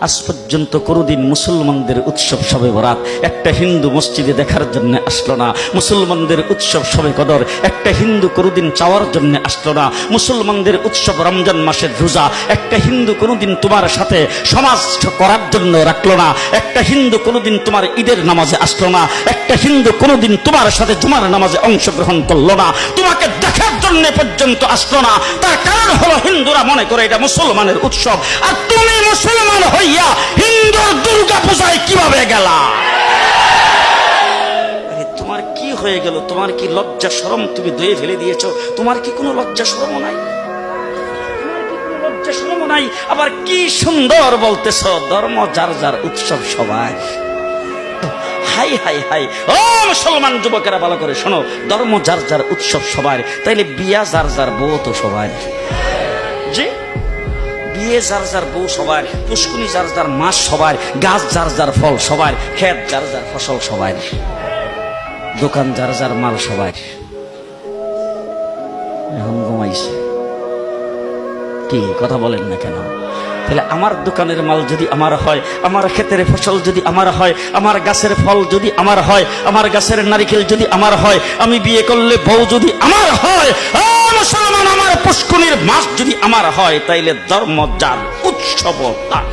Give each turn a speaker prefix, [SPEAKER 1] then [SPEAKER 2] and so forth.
[SPEAKER 1] আজ পর্যন্ত কোনোদিন মুসলমানদের উৎসব শবে বরাত একটা হিন্দু মসজিদে দেখার জন্য আসলো না। মুসলমানদের উৎসব শবে কদর একটা হিন্দু কোনোদিন চাওয়ার জন্য আসলো না। মুসলমানদের উৎসব রমজান মাসের রোজা একটা হিন্দু কোনোদিন তোমার সাথে সমাজ করার জন্য রাখলো না। একটা হিন্দু কোনোদিন তোমার ঈদের নামাজে আসলো না। একটা হিন্দু কোনোদিন তোমার সাথে জুমার নামাজে অংশগ্রহণ করলো না। তোমাকে দেখার জন্য পর্যন্ত আসলো না। তার কারণ হলো হিন্দুরা মনে করে এটা মুসলমানের উৎসব, আর তুমি মুসলমান হইয়া হিন্দুর দুর্গা পূজায় কিভাবে গেলা? আরে তোমার কি হয়ে গেল? তোমার কি লজ্জা শরম তুমি ধুয়ে ফেলে দিয়েছো? তোমার কি কোনো লজ্জা শরমও নাই? লজ্জা শরমও নাই। আবার কি সুন্দর বলতেছ, ধর্ম যার যার উৎসব সবাই। হাই হাই হাই, ও মুসলমান যুবকেরা ভালো করে শোনো, ধর্ম যার যার উৎসব সবার, তাইলে বিয়া যার যার বউ তো সবার। জি, বিয়ে যার যার বউ সবার, পুষ্কুনি যার যার মাস সবার, গাছ যার যার ফল সবার, ক্ষেত যার যার ফসল সবার, দোকান যার যার মাল সবার। এখন ঘুমাইছে কি কথা বলেন না কেন? তাহলে আমার দোকানের মাল যদি আমার হয়, আমার ক্ষেতের ফসল যদি আমার হয়, আমার গাছের ফল যদি আমার হয়, আমার গাছের নারিকেল যদি আমার হয়, আমি বিয়ে করলে বউ যদি আমার হয়, মুসলমান আমার পুষ্কুনির মাছ যদি আমার হয়, তাইলে ধর্ম যার উৎসব তার।